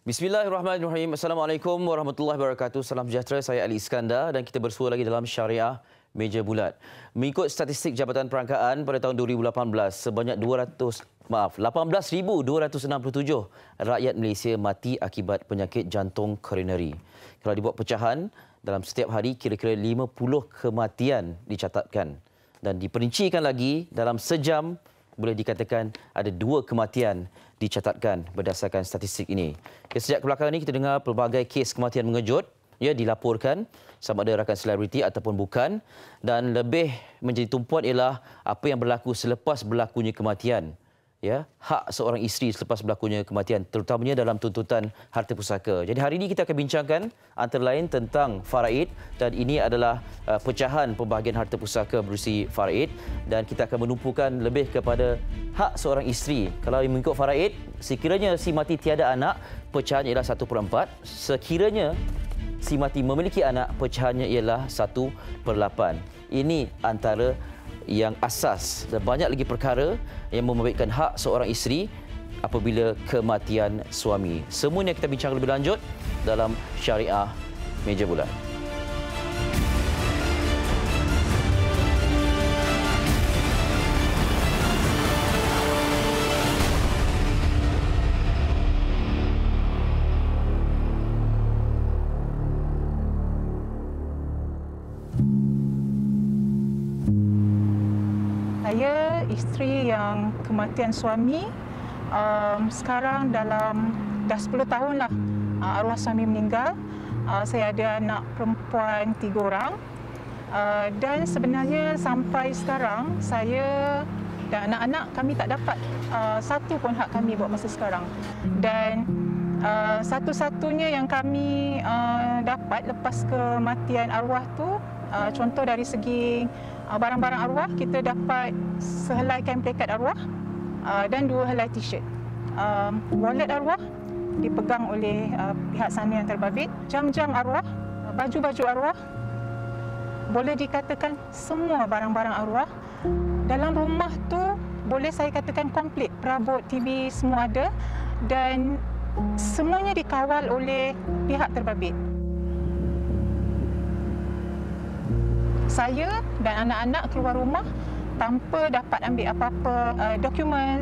Bismillahirrahmanirrahim. Assalamualaikum warahmatullahi wabarakatuh. Salam sejahtera. Saya Ali Iskandar dan kita bersua lagi dalam Syariah Meja Bulat. Mengikut statistik Jabatan Perangkaan pada tahun 2018, sebanyak 18,267 rakyat Malaysia mati akibat penyakit jantung koronari. Kalau dibuat pecahan, dalam setiap hari kira-kira 50 kematian dicatatkan. Dan diperincikan lagi, dalam sejam boleh dikatakan ada 2 kematian dicatatkan berdasarkan statistik ini. Sejak kebelakangan ini kita dengar pelbagai kes kematian mengejut dilaporkan, sama ada rakan selebriti ataupun bukan, dan lebih menjadi tumpuan ialah apa yang berlaku selepas berlakunya kematian. Hak seorang isteri selepas berlakunya kematian, terutamanya dalam tuntutan harta pusaka. Jadi hari ini kita akan bincangkan antara lain tentang faraid, dan ini adalah pecahan pembahagian harta pusaka berusi faraid, dan kita akan menumpukan lebih kepada hak seorang isteri. Kalau mengikut faraid, sekiranya si mati tiada anak, pecahannya ialah 1/4. Sekiranya si mati memiliki anak, pecahannya ialah 1/8. Ini antara yang asas, dan banyak lagi perkara yang membabitkan hak seorang isteri apabila kematian suami. Semuanya kita bincang lebih lanjut dalam Syariah Meja Bulat. Saya isteri yang kematian suami, sekarang dalam dah 10 tahun lah arwah suami meninggal. Saya ada anak perempuan 3 orang, dan sebenarnya sampai sekarang saya dan anak-anak kami tak dapat satu pun hak kami buat masa sekarang. Dan satu-satunya yang kami dapat lepas kematian arwah tu, contoh dari segi barang-barang arwah, kita dapat sehelai kain pelekat arwah dan 2 helai t-shirt. Wallet arwah dipegang oleh pihak sana yang terbabit. Jam-jam arwah, baju-baju arwah, boleh dikatakan semua barang-barang arwah. Dalam rumah tu boleh saya katakan komplit, perabot, TV semua ada, dan semuanya dikawal oleh pihak terbabit. Saya dan anak-anak keluar rumah tanpa dapat ambil apa-apa dokumen,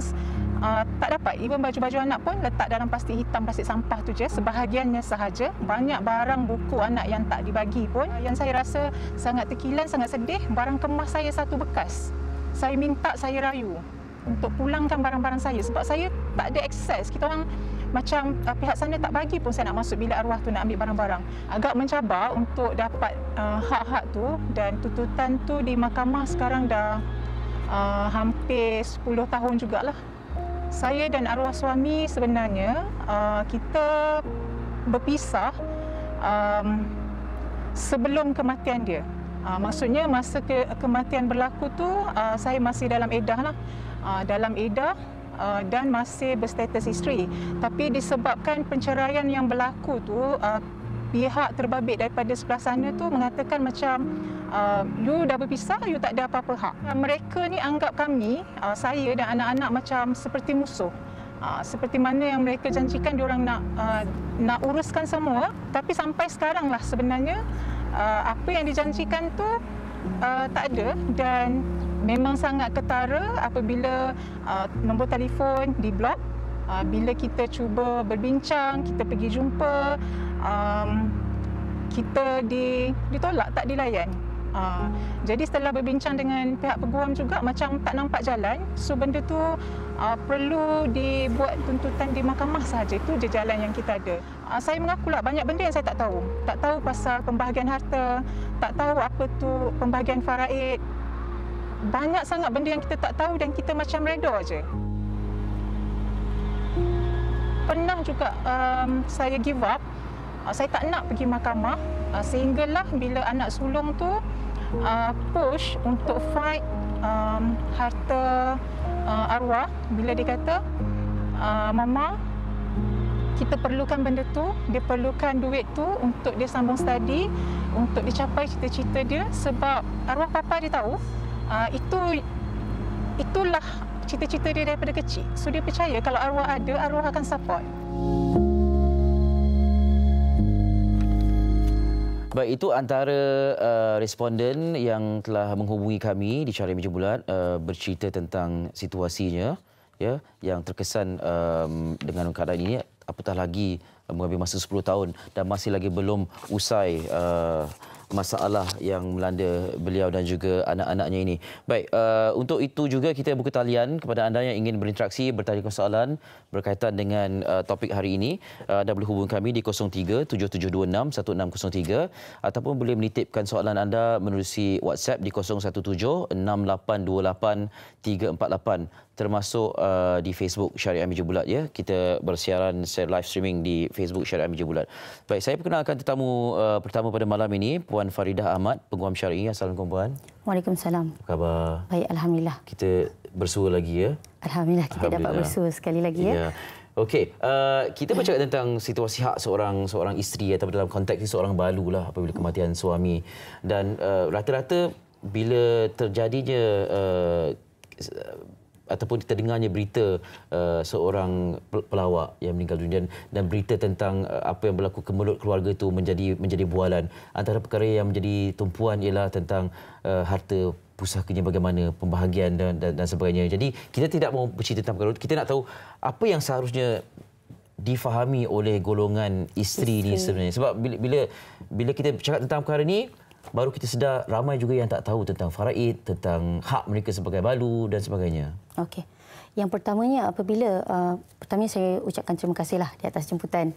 tak dapat. Even baju-baju anak pun letak dalam plastik hitam, plastik sampah tu je, sebahagiannya sahaja. Banyak barang buku anak yang tak dibagi pun. Yang saya rasa sangat terkilan, sangat sedih, barang kemas saya satu bekas. Saya minta, saya rayu untuk pulangkan barang-barang saya sebab saya tak ada akses. Kita orang macam pihak sana tak bagi pun saya nak masuk bilik arwah tu nak ambil barang-barang. Agak mencabar untuk dapat hak-hak tu, dan tuntutan tu di mahkamah sekarang dah hampir 10 tahun jugalah. Saya dan arwah suami sebenarnya kita berpisah sebelum kematian dia. Maksudnya masa kematian berlaku tu saya masih dalam edah lah. Dalam edah dan masih berstatus isteri. Tapi disebabkan penceraian yang berlaku tu, pihak terbabit daripada sebelah sana tu mengatakan macam you dah berpisah, you tak ada apa-apa hak. Mereka ni anggap kami, saya dan anak-anak, macam seperti musuh. Seperti mana yang mereka janjikan diorang nak uruskan semua, tapi sampai sekarang lah sebenarnya apa yang dijanjikan tu tak ada, dan memang sangat ketara apabila nombor telefon diblok. Bila kita cuba berbincang, kita pergi jumpa, kita ditolak, tak dilayan. Jadi setelah berbincang dengan pihak peguam juga, macam tak nampak jalan. So benda tu perlu dibuat tuntutan di mahkamah sahaja. Itu je jalan yang kita ada. Saya mengakulah banyak benda yang saya tak tahu. Tak tahu pasal pembahagian harta, tak tahu apa tu pembahagian faraid. Banyak sangat benda yang kita tak tahu dan kita macam reda je. Pernah juga saya give up. Saya tak nak pergi mahkamah, sehinggalah bila anak sulung tu push untuk fight harta arwah. Bila dia kata, Mama, kita perlukan benda tu, dia perlukan duit tu untuk dia sambung study, untuk dicapai cita-cita dia, sebab arwah papa dia tahu itulah cita-cita dia daripada kecil. So dia percaya kalau arwah ada, arwah akan support. Baik, itu antara responden yang telah menghubungi kami di Syariah Meja Bulat bercerita tentang situasinya, ya, yang terkesan dengan keadaan ini, apatah lagi mengambil masa 10 tahun dan masih lagi belum usai masalah yang melanda beliau dan juga anak-anaknya ini. Baik, untuk itu juga kita buka talian kepada anda yang ingin berinteraksi, bertanya soalan berkaitan dengan topik hari ini. Anda boleh hubungi kami di 0377261603 ataupun boleh menitipkan soalan anda menerusi WhatsApp di 0176882348 termasuk di Facebook Syariah Meja Bulat, ya. Kita bersiaran secara live streaming di Facebook Syariah Meja Bulat. Baik, saya perkenalkan tetamu pertama pada malam ini, Puan Faridah Ahmad, Peguam Syar'i. Assalamualaikum Puan. Waalaikumsalam. Apa khabar? Baik, alhamdulillah. Kita bersua lagi, ya. Alhamdulillah kita dapat bersua sekali lagi, ya. Okey, kita bercakap tentang situasi hak seorang isteri atau dalam konteks ini seorang balu lah apabila kematian suami, dan rata-rata bila terjadinya ataupun terdengarnya berita seorang pelawak yang meninggal dunia dan berita tentang apa yang berlaku kemelut keluarga itu menjadi bualan. Antara perkara yang menjadi tumpuan ialah tentang harta pusakanya, bagaimana pembahagian dan sebagainya. Jadi kita tidak mahu bercerita tentang perkara itu. Kita nak tahu apa yang seharusnya difahami oleh golongan isteri ini sebenarnya. Sebab bila kita bercakap tentang perkara ini, baru kita sedar ramai juga yang tak tahu tentang faraid, tentang hak mereka sebagai balu dan sebagainya. Okey. Yang pertamanya, pertamanya saya ucapkan terima kasihlah di atas jemputan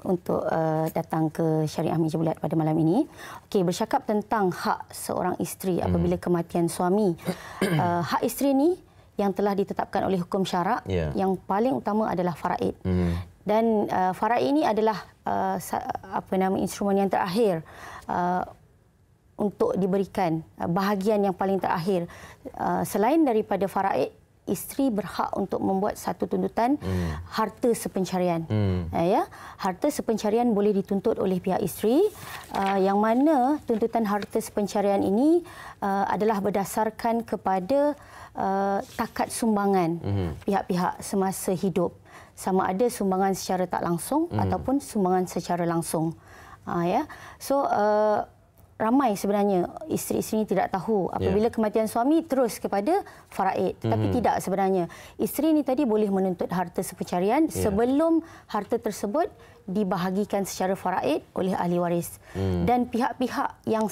untuk datang ke Syariah Meja Bulat pada malam ini. Okey, bercakap tentang hak seorang isteri apabila kematian suami. Hak isteri ni yang telah ditetapkan oleh hukum syarak, yang paling utama adalah faraid. Dan faraid ini adalah instrumen yang terakhir untuk diberikan, bahagian yang paling terakhir. Selain daripada faraid, isteri berhak untuk membuat satu tuntutan harta sepencarian. Ya, harta sepencarian boleh dituntut oleh pihak isteri, yang mana tuntutan harta sepencarian ini adalah berdasarkan kepada takat sumbangan pihak-pihak semasa hidup, sama ada sumbangan secara tak langsung ataupun sumbangan secara langsung. Ya, so ramai sebenarnya isteri-isteri ini tidak tahu apabila kematian suami terus kepada faraid. Tetapi tidak sebenarnya. Isteri ini tadi boleh menuntut harta sepencarian sebelum harta tersebut dibahagikan secara faraid oleh ahli waris. Dan pihak-pihak yang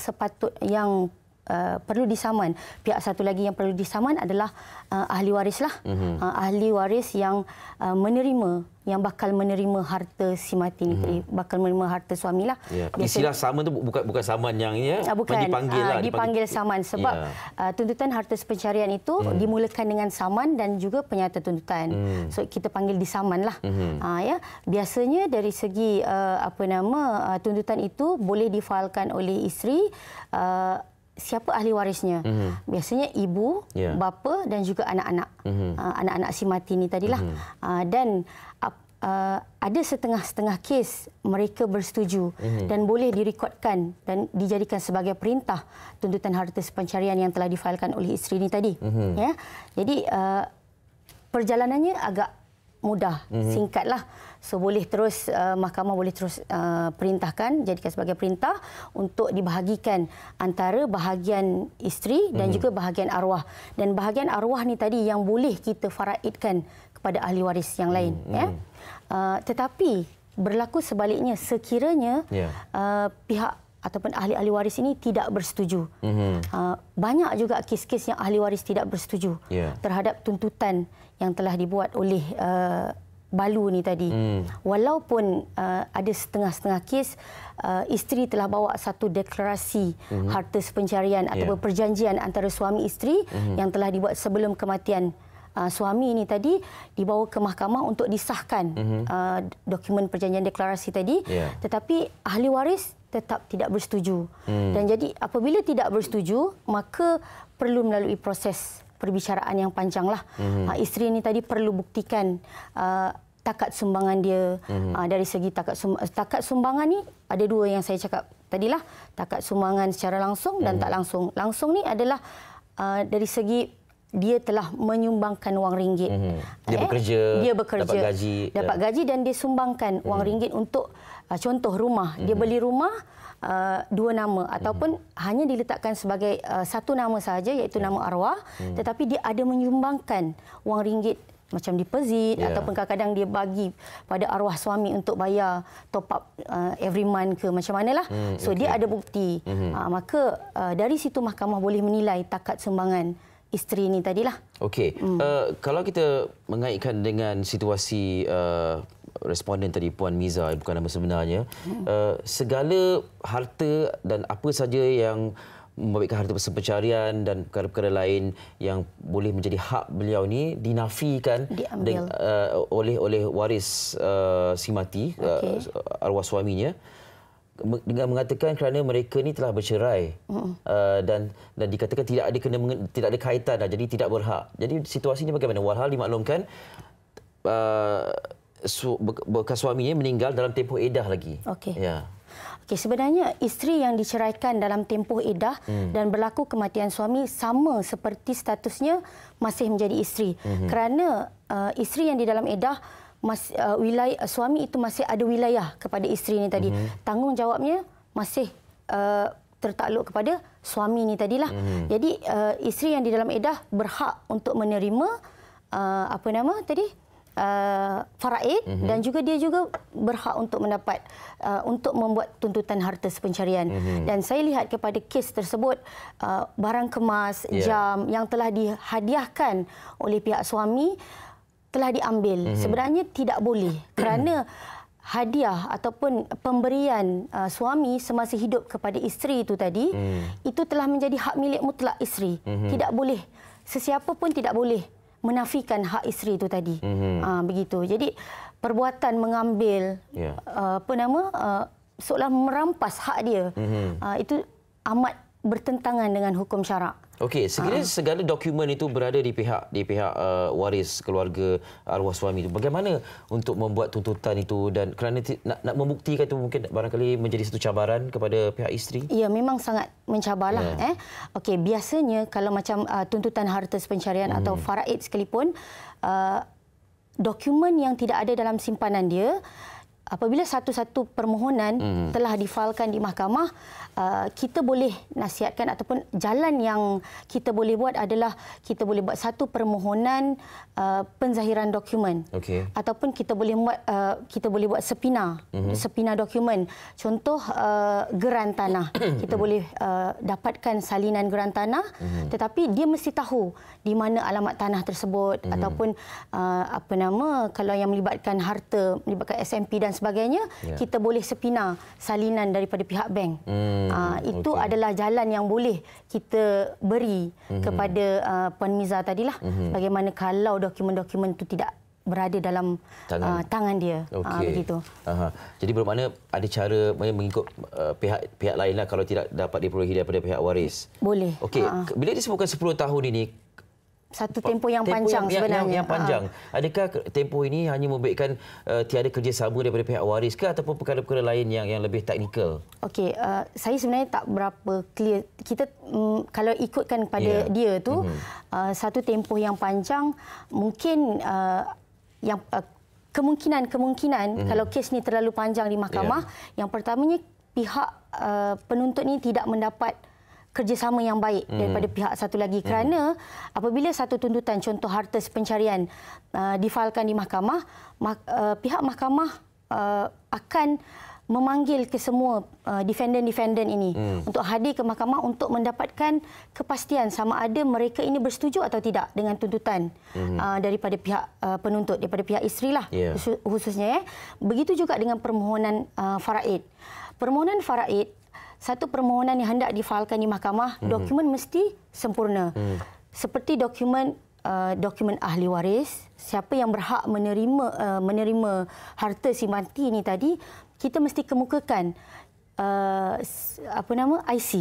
perlu disaman. Pihak satu lagi yang perlu disaman adalah ahli waris lah. Ahli waris yang yang bakal menerima harta si mati ni, bakal menerima harta suami lah. Istilah saman tu bukan saman yang dipanggil lah. Dipanggil saman sebab tuntutan harta sepencarian itu dimulakan dengan saman dan juga penyata tuntutan. So kita panggil disaman lah. Ya, biasanya dari segi tuntutan itu boleh difailkan oleh isteri. Siapa ahli warisnya? Biasanya ibu, bapa dan juga anak-anak. Anak-anak si mati ni tadilah. Dan ada setengah-setengah kes mereka bersetuju dan boleh direkodkan dan dijadikan sebagai perintah tuntutan harta sepencarian yang telah difailkan oleh isteri ini tadi. Ya. Jadi perjalanannya agak mudah, singkatlah. So boleh terus mahkamah boleh terus perintahkan, jadikan sebagai perintah untuk dibahagikan antara bahagian isteri dan juga bahagian arwah. Dan bahagian arwah ni tadi yang boleh kita faraidkan kepada ahli waris yang lain. Ya. Tetapi berlaku sebaliknya sekiranya pihak ataupun ahli-ahli waris ini tidak bersetuju. Banyak juga kes-kes yang ahli waris tidak bersetuju terhadap tuntutan yang telah dibuat oleh balu ni tadi. Walaupun ada setengah-setengah kes isteri telah bawa satu deklarasi harta sepencarian atau perjanjian antara suami isteri yang telah dibuat sebelum kematian suami ini tadi, dibawa ke mahkamah untuk disahkan dokumen perjanjian deklarasi tadi, tetapi ahli waris tetap tidak bersetuju. Dan jadi apabila tidak bersetuju, maka perlu melalui proses perbicaraan yang panjanglah. Isteri ini tadi perlu buktikan takat sumbangan dia. Dari segi takat sumbangan ni ada dua yang saya cakap tadilah, takat sumbangan secara langsung dan tak langsung. Langsung ni adalah dari segi dia telah menyumbangkan wang ringgit. Dia bekerja, dapat gaji dan dia sumbangkan wang ringgit untuk contoh rumah. Dia beli rumah 2 nama ataupun hanya diletakkan sebagai 1 nama sahaja, iaitu nama arwah, tetapi dia ada menyumbangkan wang ringgit macam deposit ataupun kadang-kadang dia bagi pada arwah suami untuk bayar top up every month ke macam manalah. So dia ada bukti. Maka dari situ mahkamah boleh menilai takat sumbangan isteri ini tadilah. Okey. Kalau kita mengaitkan dengan situasi responden tadi, Puan Miza, bukan nama sebenarnya, segala harta dan apa saja yang membabitkan harta pencarian dan perkara-perkara lain yang boleh menjadi hak beliau ni dinafikan oleh waris si mati, arwah suaminya, dengan mengatakan kerana mereka ni telah bercerai dan dikatakan tidak ada kaitan dah, jadi tidak berhak. Jadi situasi ini bagaimana? Walhal dimaklumkan bekas suaminya meninggal dalam tempoh edah lagi. Okey. Sebenarnya isteri yang diceraikan dalam tempoh edah dan berlaku kematian suami sama seperti statusnya masih menjadi isteri. Kerana isteri yang di dalam edah, wilayah suami itu masih ada wilayah kepada isteri ini tadi. Tanggungjawabnya masih tertakluk kepada suami ini tadilah. Jadi isteri yang di dalam edah berhak untuk menerima faraid dan juga dia juga berhak untuk mendapat untuk membuat tuntutan harta sepencarian. Dan saya lihat kepada kes tersebut, barang kemas, jam yang telah dihadiahkan oleh pihak suami telah diambil. Sebenarnya tidak boleh kerana hadiah ataupun pemberian suami semasa hidup kepada isteri itu tadi, itu telah menjadi hak milik mutlak isteri. Tidak boleh, sesiapa pun tidak boleh menafikan hak isteri itu tadi. Begitu. Jadi perbuatan mengambil seolah merampas hak dia, itu amat bertentangan dengan hukum syarak. Okey, sekiranya segala dokumen itu berada di pihak waris keluarga arwah suami itu, bagaimana untuk membuat tuntutan itu, dan kerana nak membuktikan itu mungkin barangkali menjadi satu cabaran kepada pihak isteri? Ya, memang sangat mencabarlah. Okey, biasanya kalau macam tuntutan harta sepencarian atau faraid sekalipun, dokumen yang tidak ada dalam simpanan dia, apabila satu-satu permohonan telah difailkan di mahkamah, kita boleh nasihatkan ataupun jalan yang kita boleh buat adalah kita boleh buat satu permohonan penzahiran dokumen. Ataupun kita boleh buat sepina dokumen. Contoh geran tanah. Kita boleh dapatkan salinan geran tanah, tetapi dia mesti tahu di mana alamat tanah tersebut ataupun kalau yang melibatkan harta, melibatkan SMP dan sebagainya, kita boleh sepina salinan daripada pihak bank. Itu adalah jalan yang boleh kita beri kepada Puan Miza tadilah. Bagaimana kalau dokumen-dokumen itu tidak berada dalam tangan dia. Begitu. Jadi bermakna ada cara mengikut pihak lainlah kalau tidak dapat diperolehi daripada pihak waris. Boleh. Okey, bila disebutkan 10 tahun ini, satu tempoh yang panjang sebenarnya. Yang panjang. Adakah tempoh ini hanya memberikan tiada kerjasama daripada pihak waris ke, ataupun perkara-perkara lain yang lebih teknikal? Okey, saya sebenarnya tak berapa clear. Kita kalau ikutkan pada dia tu, satu tempoh yang panjang, mungkin yang kemungkinan kalau kes ni terlalu panjang di mahkamah, yang pertamanya pihak penuntut ni tidak mendapat kerjasama yang baik daripada pihak satu lagi, kerana apabila satu tuntutan contoh harta sepencarian difailkan di mahkamah, pihak mahkamah akan memanggil ke semua defendant ini untuk hadir ke mahkamah untuk mendapatkan kepastian sama ada mereka ini bersetuju atau tidak dengan tuntutan daripada pihak penuntut, daripada pihak isterilah khususnya. Begitu juga dengan permohonan faraid. Permohonan faraid, satu permohonan yang hendak difailkan di mahkamah, dokumen mesti sempurna. Seperti dokumen ahli waris, siapa yang berhak menerima harta si mati ini tadi, kita mesti kemukakan IC.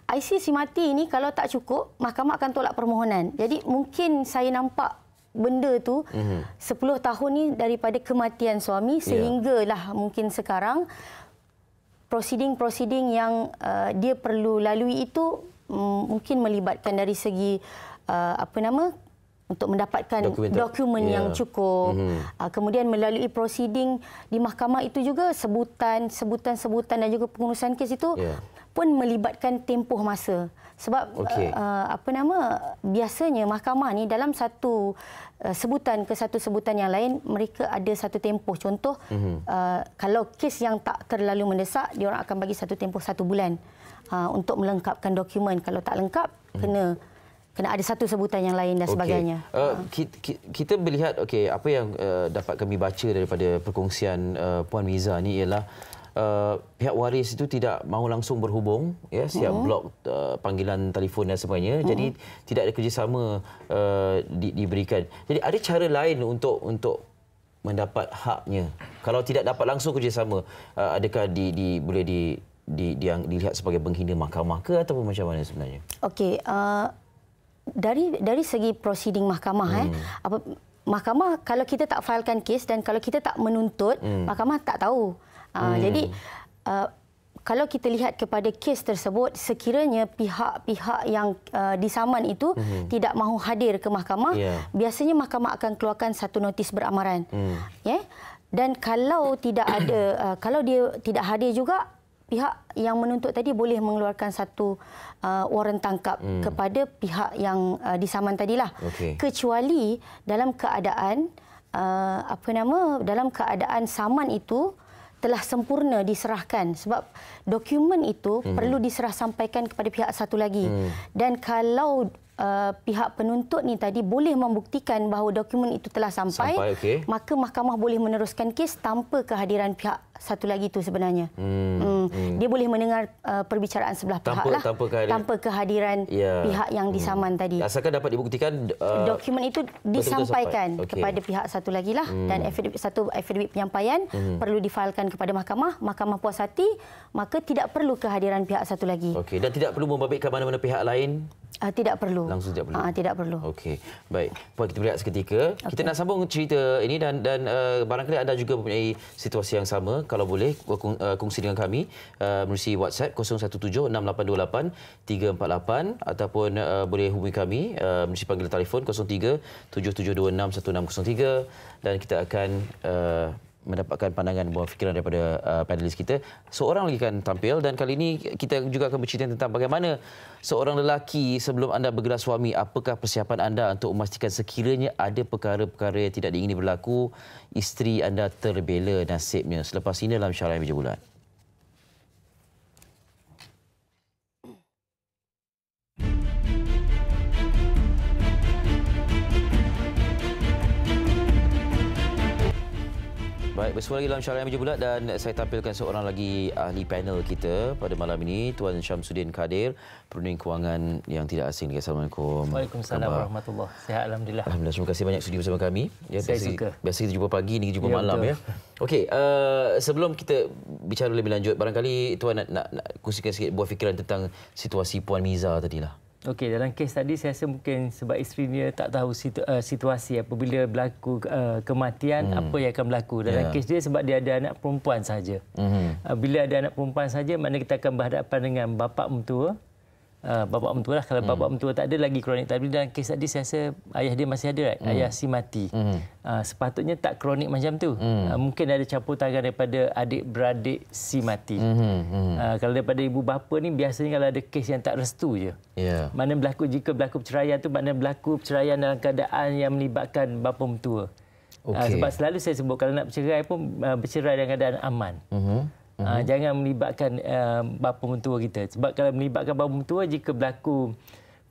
IC si mati ini kalau tak cukup, mahkamah akan tolak permohonan. Jadi mungkin saya nampak benda tu 10 tahun ni daripada kematian suami sehinggalah mungkin sekarang prosiding yang dia perlu lalui itu mungkin melibatkan dari segi untuk mendapatkan dokumen yang cukup. Kemudian melalui prosiding di mahkamah itu juga sebutan dan juga pengurusan kes itu pun melibatkan tempoh masa. Sebab biasanya mahkamah ni dalam satu sebutan ke satu sebutan yang lain mereka ada satu tempoh. Contoh kalau kes yang tak terlalu mendesak, diorang akan bagi satu tempoh 1 bulan untuk melengkapkan dokumen. Kalau tak lengkap kena ada satu sebutan yang lain dan sebagainya. Kita melihat apa yang dapat kami baca daripada perkongsian Puan Miza ni ialah pihak waris itu tidak mahu langsung berhubung setiap blok panggilan telefon dan sebagainya. Jadi tidak ada kerjasama diberikan. Jadi ada cara lain untuk mendapat haknya. Kalau tidak dapat langsung kerjasama, adakah boleh dilihat sebagai penghina mahkamah ke ataupun macam mana sebenarnya? Okey, dari segi prosiding mahkamah mahkamah kalau kita tak failkan kes dan kalau kita tak menuntut, mahkamah tak tahu. Jadi kalau kita lihat kepada kes tersebut, sekiranya pihak-pihak yang disaman itu tidak mahu hadir ke mahkamah, biasanya mahkamah akan keluarkan satu notis beramaran. Dan kalau tidak ada, kalau dia tidak hadir juga, pihak yang menuntut tadi boleh mengeluarkan satu waran tangkap kepada pihak yang disaman tadilah. Kecuali dalam keadaan dalam keadaan saman itu telah sempurna diserahkan, sebab dokumen itu perlu diserah sampaikan kepada pihak satu lagi. Dan kalau pihak penuntut ni tadi boleh membuktikan bahawa dokumen itu telah sampai, maka mahkamah boleh meneruskan kes tanpa kehadiran pihak satu lagi itu sebenarnya. Dia boleh mendengar perbicaraan sebelah pihak tanpa kehadiran pihak yang disaman tadi. Asalkan dapat dibuktikan dokumen itu disampaikan kepada pihak satu lagi lah, dan satu affidavit penyampaian perlu difailkan kepada mahkamah. Mahkamah puas hati, maka tidak perlu kehadiran pihak satu lagi. Dan tidak perlu membabitkan mana-mana pihak lain? Tidak perlu. Langsung tidak perlu? Tidak perlu. Okey, baik. Puan, kita berehat seketika. Kita nak sambung cerita ini dan barangkali anda juga mempunyai situasi yang sama. Kalau boleh, kongsi dengan kami melalui WhatsApp 017-6828-348 ataupun boleh hubungi kami melalui panggilan telefon 03-7726-1603 dan kita akan mendapatkan pandangan buah fikiran daripada panelis kita. Seorang lagi akan tampil dan kali ini kita juga akan bercerita tentang bagaimana seorang lelaki sebelum anda bergelar suami, apakah persiapan anda untuk memastikan sekiranya ada perkara-perkara yang tidak diingini berlaku, isteri anda terbela nasibnya. Selepas ini dalam Syariah Meja Bulat. Baik, bersua lagi dalam Syariah Meja Bulat dan saya tampilkan seorang lagi ahli panel kita pada malam ini, Tuan Syamsuddin Kadir, Peruning Kewangan yang tidak asing. Assalamualaikum. Waalaikumsalam warahmatullahi. Sihat alhamdulillah. Alhamdulillah, terima kasih banyak sudi bersama kami. Saya suka. Biasa kita jumpa pagi, ni kita jumpa malam ya. Okey, sebelum kita bicara lebih lanjut, barangkali Tuan nak kongsikan sikit buah fikiran tentang situasi Puan Miza tadilah. Okey, dalam kes tadi saya rasa mungkin sebab isteri dia tak tahu situasi apabila berlaku kematian, apa yang akan berlaku. Dalam kes dia sebab dia ada anak perempuan saja. Bila ada anak perempuan saja, maknanya kita akan berhadapan dengan bapa mentua. Bapa mentua lah. Kalau bapa mentua tak ada lagi kronik tadi, dalam kes tadi saya rasa ayah dia masih ada, ayah si mati. Sepatutnya tak kronik macam tu. Mungkin ada campur tangan daripada adik-beradik si mati. Kalau daripada ibu bapa ni biasanya kalau ada kes yang tak restu je. Mana jika berlaku perceraian tu, maknanya berlaku perceraian dalam keadaan yang melibatkan bapa mentua. Sebab selalu saya sebut kalau nak bercerai pun bercerai dalam keadaan aman. Jangan melibatkan bapa mentua kita. Sebab kalau melibatkan bapa mentua, jika berlaku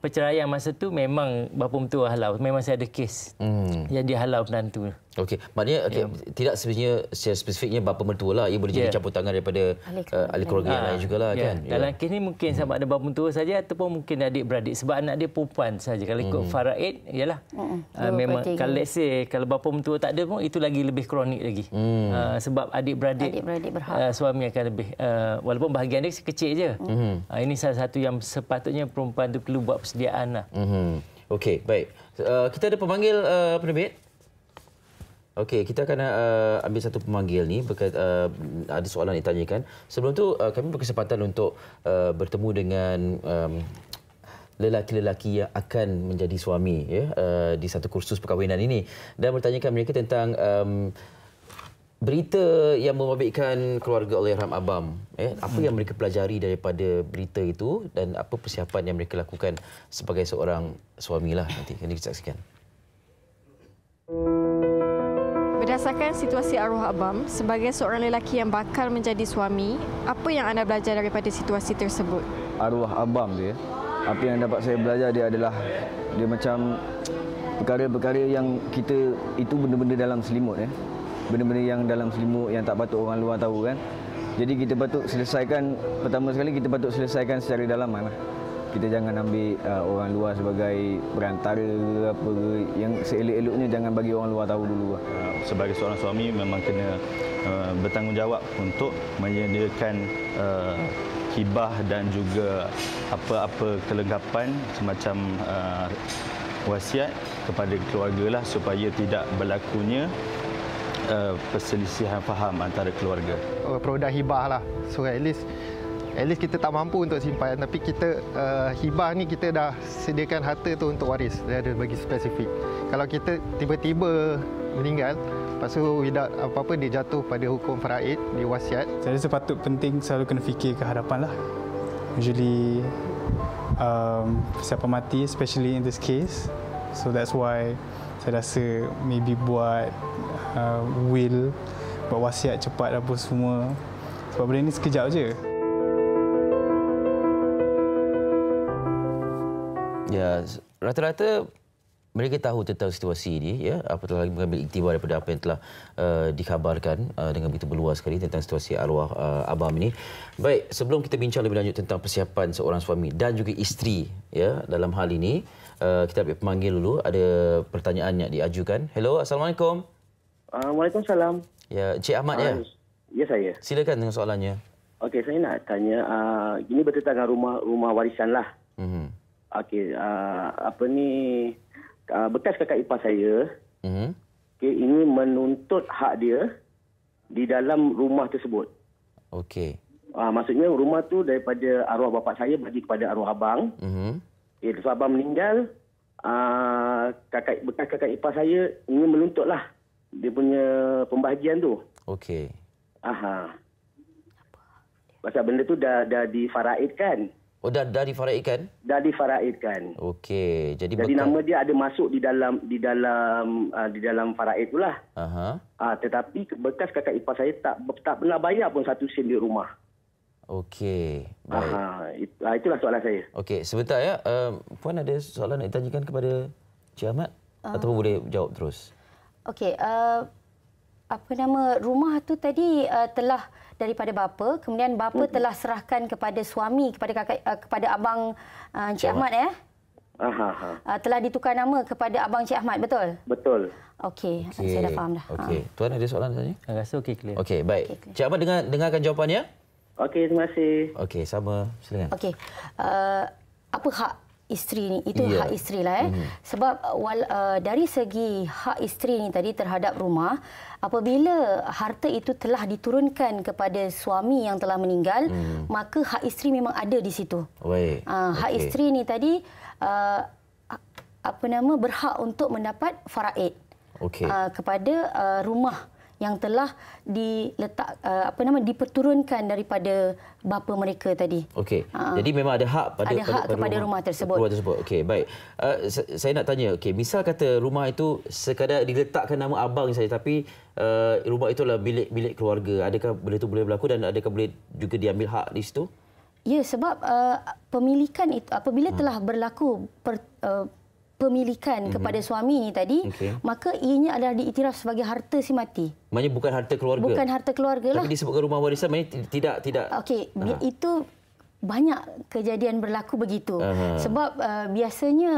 perceraian masa tu, memang bapa mentua halau. Memang saya ada kes yang dia halau penantu. Okey, maknanya tidak sebenarnya secara spesifiknya bapa mentua lah. Ia boleh jadi campur tangan daripada ahli keluarga yang lain jugalah kan. Dalam kes ni mungkin sama ada bapa mentua saja ataupun mungkin adik-beradik. Sebab anak dia perempuan saja. Kalau ikut faraid, ialah memang kalau let's say kalau bapa mentua tak ada pun itu lagi lebih kronik lagi. Sebab adik-beradik suami akan lebih walaupun bahagian dia kecil je. Ini salah satu yang sepatutnya perempuan tu perlu buat persediaan lah. Okey, baik. Kita ada pemanggil penerbit. Okey, kita akan ambil satu pemanggil ni ada soalan ditanyakan. Sebelum tu kami berkesempatan untuk bertemu dengan lelaki-lelaki yang akan menjadi suami di satu kursus perkahwinan ini dan bertanyakan mereka tentang berita yang membabitkan keluarga Allahyarham Abam. Apa yang mereka pelajari daripada berita itu dan apa persiapan yang mereka lakukan sebagai seorang suamilah nanti. Ini kita saksikan. Berdasarkan situasi arwah Abam, sebagai seorang lelaki yang bakal menjadi suami, apa yang anda belajar daripada situasi tersebut? Arwah Abam dia, apa yang dapat saya belajar dia adalah dia macam perkara-perkara yang kita itu benda-benda dalam selimut benda-benda yang dalam selimut yang tak patut orang luar tahu kan. Jadi kita patut selesaikan, pertama sekali kita patut selesaikan secara dalaman lah. Kita jangan ambil orang luar sebagai perantara ke apa ke, yang seelok-eloknya jangan bagi orang luar tahu dulu lah. Sebagai seorang suami memang kena bertanggungjawab untuk menyediakan hibah dan juga apa-apa kelengkapan semacam wasiat kepada keluarga lah supaya tidak berlakunya perselisihan faham antara keluarga. Produk hibah lah. So at least kita tak mampu untuk simpan, tapi kita hibah ni kita dah sediakan harta tu untuk waris. Dia ada bagi spesifik. Kalau kita tiba-tiba meninggal, lepas tu without apa-apa dia jatuh pada hukum faraid, dia wasiat. Saya rasa penting selalu kena fikir ke hadapan lah. Usually siapa mati, especially in this case. So that's why saya rasa maybe buat will, buat wasiat cepat apa semua. Sebab benda ni sekejap je. Ya, rata-rata mereka tahu tentang situasi ini, apatah lagi mengambil iktibar daripada apa yang telah dikhabarkan dengan begitu berluas sekali tentang situasi arwah Abam ini. Baik, sebelum kita bincang lebih lanjut tentang persiapan seorang suami dan juga isteri dalam hal ini, kita ambil pemanggil dulu. Ada pertanyaan yang diajukan. Hello, Assalamualaikum. Waalaikumsalam. Ya, Encik Ahmad ya? Ya, saya. Silakan dengan soalannya. Okey, saya nak tanya, ini berkaitan dengan rumah warisan lah. Okey, bekas kakak ipar saya, ingin menuntut hak dia di dalam rumah tersebut. Okey. Maksudnya rumah tu daripada arwah bapa saya bagi kepada arwah abang. Lepas abang meninggal, bekas kakak ipar saya ingin menuntutlah dia punya pembahagian tu. Okey. Pasal benda tu dah difaraidkan. Oh, dah difaraidkan? Dah difaraidkan. Okey. Jadi nama dia ada masuk di dalam faraid itulah. Tetapi bekas kakak ipar saya tak pernah bayar pun satu sen di rumah. Okey. Baik. Itulah soalan saya. Okey, sebentar ya. Puan ada soalan nak ditanyakan kepada Cik Ahmad ataupun boleh jawab terus? Okey, rumah tu tadi telah daripada bapa, kemudian bapa telah serahkan kepada suami, kepada abang Encik Ahmad ya. Telah ditukar nama kepada abang Encik Ahmad, betul? Betul. Okey, saya dah faham dah. Okey, tuan ada soalan tanya? Saya rasa okey, clear. Okey, baik. Encik Ahmad dengarkan jawapannya. Okey, terima kasih. Okey, sama. Silakan. Okey. Apa hak isteri ni? Itu hak isteri lah. Sebab dari segi hak isteri ni tadi terhadap rumah, apabila harta itu telah diturunkan kepada suami yang telah meninggal, maka hak isteri memang ada di situ. Hak isteri ni tadi berhak untuk mendapat faraid kepada rumah yang telah diperturunkan daripada bapa mereka tadi. Okey. Jadi memang ada hak kepada rumah tersebut. Okey, baik. Saya nak tanya, misal kata rumah itu sekadar diletakkan nama abang saja, tapi rumah itu adalah bilik keluarga. Adakah benda itu boleh berlaku dan adakah boleh juga diambil hak di situ? Ya, sebab pemilikan itu apabila telah berlaku pemilikan kepada suami ni tadi, maka ianya adalah diiktiraf sebagai harta si mati. Maknanya bukan harta keluarga. Bukan harta keluarga lah. Tapi disebutkan rumah warisan, maknanya tidak. Okey, itu banyak kejadian berlaku begitu. Sebab biasanya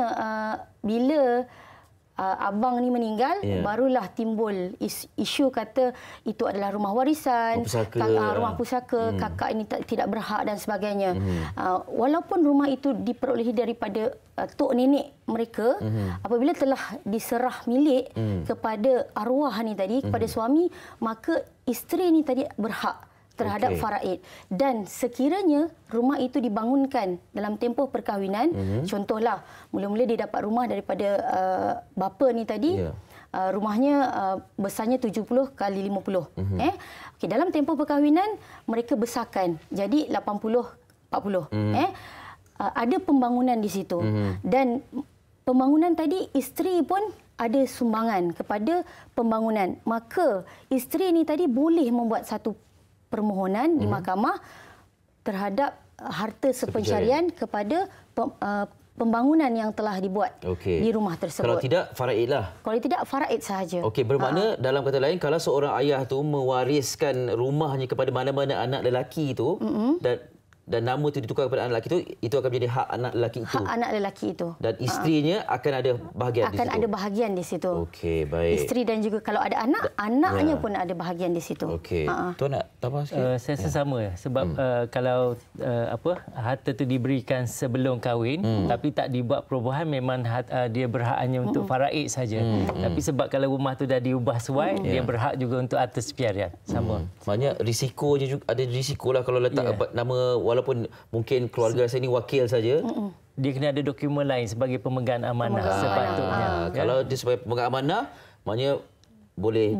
bila abang ni meninggal, barulah timbul isu kata itu adalah rumah warisan, rumah pusaka, kakak ini tidak berhak dan sebagainya. Walaupun rumah itu diperolehi daripada tok nenek mereka, apabila telah diserah milik kepada arwah ni tadi, kepada suami, maka isteri ni tadi berhak terhadap faraid. Dan sekiranya rumah itu dibangunkan dalam tempoh perkahwinan, contohlah mula-mula dia dapat rumah daripada bapa ni tadi, rumahnya besarnya 70 kali 50. Okey, dalam tempoh perkahwinan mereka besarkan jadi 80-40. Ada pembangunan di situ. Dan pembangunan tadi isteri pun ada sumbangan kepada pembangunan. Maka isteri ni tadi boleh membuat satu permohonan di mahkamah terhadap harta sepencarian kepada pembangunan yang telah dibuat di rumah tersebut. Kalau tidak, faraid lah. Kalau tidak, faraid sahaja. Okey, bermakna dalam kata lain, kalau seorang ayah tu mewariskan rumahnya kepada mana-mana anak lelaki itu, dan nama itu ditukar kepada anak lelaki itu akan menjadi hak anak lelaki itu. Hak anak lelaki itu. Dan isterinya akan ada bahagian di situ. Akan ada bahagian di situ. Okey, baik. Isteri dan juga kalau ada anak, anaknya pun ada bahagian di situ. Okey. Tuan nak tambah sikit? Saya rasa sama. Sebab kalau harta itu diberikan sebelum kahwin, tapi tak dibuat perubahan, memang dia berhak hanya untuk faraid saja. Tapi sebab kalau rumah itu dah diubah sesuai, dia berhak juga untuk harta sepiarian. Sama. Maknanya risikonya juga ada risikolah kalau letak nama, walaupun mungkin keluarga saya ni wakil saja. Dia kena ada dokumen lain sebagai pemegang amanah sepatutnya. Kalau dia sebagai pemegang amanah, maknanya boleh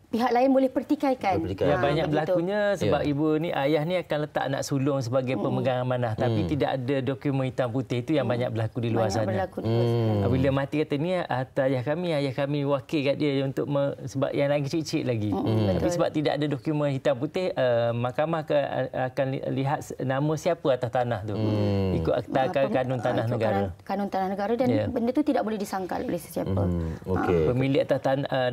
pihak lain boleh pertikaikan. Ya, banyak berlakunya sebab ibu ni, ayah ni akan letak anak sulung sebagai pemegang amanah, tapi tidak ada dokumen hitam putih. Itu yang banyak berlaku di luar sana. Bila mati kata ni harta ayah kami wakil kat dia untuk sebab yang lagi kecil-kecil lagi. Tapi sebab tidak ada dokumen hitam putih, mahkamah akan lihat nama siapa atas tanah tu. Ikut akta kanun tanah negara. Kanun tanah negara, dan benda tu tidak boleh disangkal oleh sesiapa. Pemilik atas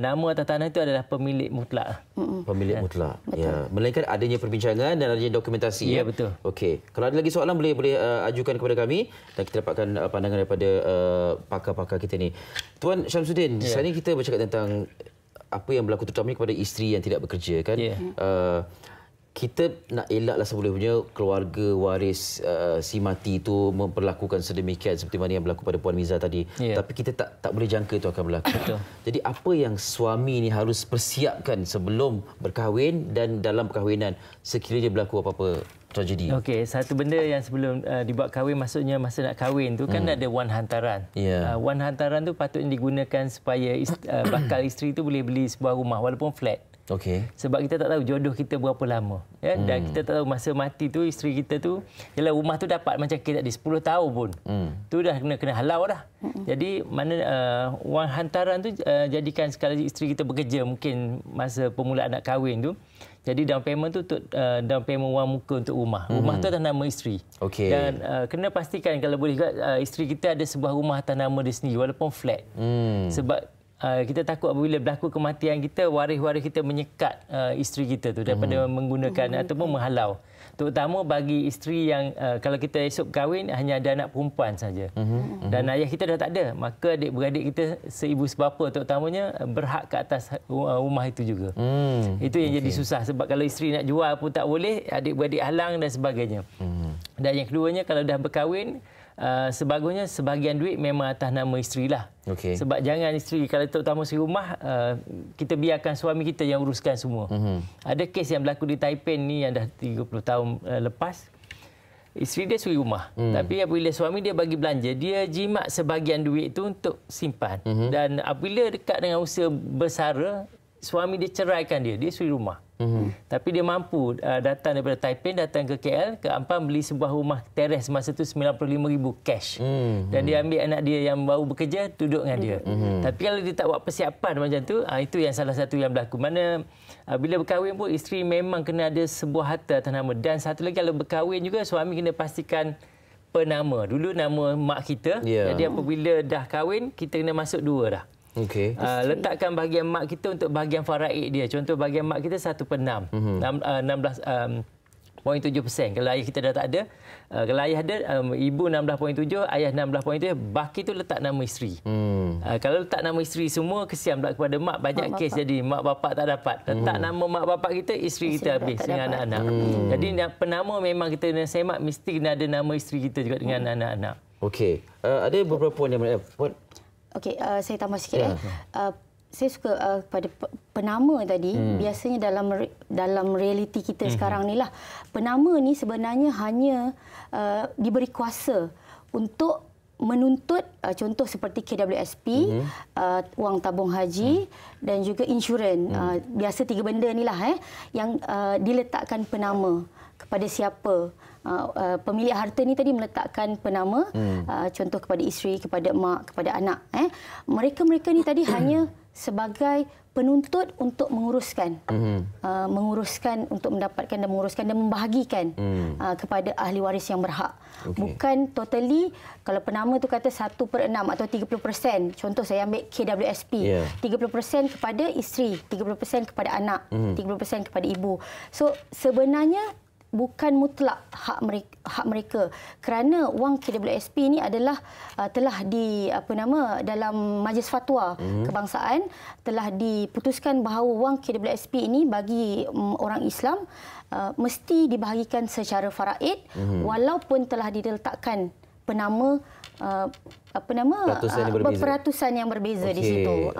nama atas tanah itu adalah pemilik mutlak. Pemilik mutlak. Ya. Melainkan adanya perbincangan dan adanya dokumentasi. Ya, betul. Okey. Kalau ada lagi soalan boleh ajukan kepada kami dan kita dapatkan pandangan daripada pakar-pakar kita ni. Tuan Syamsuddin, sekarang ni kita bercakap tentang apa yang berlaku terutamanya kepada isteri yang tidak bekerja kan. Kita nak elaklah seboleh-bolehnya keluarga waris si mati itu memperlakukan sedemikian seperti mana yang berlaku pada Puan Miza tadi. Tapi kita tak boleh jangka itu akan berlaku. Jadi apa yang suami ni harus persiapkan sebelum berkahwin dan dalam perkahwinan sekiranya berlaku apa-apa tragedi? Okey, satu benda yang sebelum dibuat kahwin, maksudnya masa nak kahwin tu kan ada wan hantaran. Wan hantaran tu patutnya digunakan supaya bakal isteri tu boleh beli sebuah rumah walaupun flat. Sebab kita tak tahu jodoh kita berapa lama. Dan kita tak tahu masa mati tu isteri kita tu, yalah rumah tu dapat macam kita tadi 10 tahun pun. Tu dah kena halau dah. Jadi mana wang hantaran tu jadikan sekali isteri kita bekerja mungkin masa permulaan nak kahwin tu. Jadi down payment tu untuk down payment wang muka untuk rumah. Rumah tu atas nama isteri. Dan kena pastikan kalau boleh juga isteri kita ada sebuah rumah atas nama dia sendiri walaupun flat. Sebab kita takut apabila berlaku kematian kita, waris-waris kita menyekat isteri kita tu daripada menggunakan ataupun menghalau. Terutama bagi isteri yang kalau kita esok kahwin hanya ada anak perempuan saja. Dan ayah kita dah tak ada, maka adik-beradik kita seibu sebapa terutamanya berhak ke atas rumah itu juga. Itu yang jadi susah sebab kalau isteri nak jual pun tak boleh, adik-beradik halang dan sebagainya. Dan yang keduanya kalau dah berkahwin, sebagusnya sebahagian duit memang atas nama isteri lah. Sebab jangan isteri, kalau terutama isteri rumah, kita biarkan suami kita yang uruskan semua. Ada kes yang berlaku di Taipei ni yang dah 30 tahun lepas. Isteri dia suri rumah. Tapi apabila suami dia bagi belanja, dia jimat sebahagian duit tu untuk simpan. Dan apabila dekat dengan usia bersara, suami dia ceraikan dia suri rumah. Tapi dia mampu datang daripada Taipei, datang ke KL, ke Ampang beli sebuah rumah teres masa tu 95,000 cash. Dan dia ambil anak dia yang baru bekerja, duduk dengan dia. Tapi kalau dia tak buat persiapan macam tu, itu yang salah satu yang berlaku. Mana bila berkahwin pun isteri memang kena ada sebuah harta atas nama. Dan satu lagi kalau berkahwin juga suami kena pastikan penama. Dulu nama mak kita. Jadi apabila dah kahwin, kita kena masuk dua dah. Letakkan bahagian mak kita untuk bahagian faraid dia. Contoh bahagian mak kita 1/6. 16.7%. Kalau ayah kita dah tak ada, kalau ayah ada, ibu 16.7, ayah 16.7, baki tu letak nama isteri. Kalau letak nama isteri semua, kesian pula kepada mak. Banyak kes jadi mak bapak tak dapat. Letak nama mak bapak kita, isteri kita habis dengan anak-anak. Jadi penama memang kita kena semak, mesti kena ada nama isteri kita juga dengan anak-anak. Ada beberapa poin yang Okey, saya tambah sikit. saya suka pada penama tadi. Biasanya dalam realiti kita sekarang ni lah, penama ni sebenarnya hanya diberi kuasa untuk menuntut contoh seperti KWSP, wang tabung haji dan juga insurans. Biasa 3 benda ni lah yang diletakkan penama kepada siapa. Pemilik harta ni tadi meletakkan penama, contoh kepada isteri, kepada mak, kepada anak. Mereka-mereka ni tadi hanya sebagai penuntut untuk menguruskan, untuk mendapatkan dan menguruskan dan membahagikan kepada ahli waris yang berhak. Bukan totally, kalau penama tu kata 1/6 atau 30%. Contoh saya ambil KWSP, 30% kepada isteri, 30% kepada anak, 30% kepada ibu. So sebenarnya bukan mutlak hak mereka, kerana wang KWSP ini adalah telah dalam Majlis Fatwa Kebangsaan telah diputuskan bahawa wang KWSP ini bagi orang Islam mesti dibahagikan secara faraid, walaupun telah diletakkan penama peratusan yang berbeza di situ.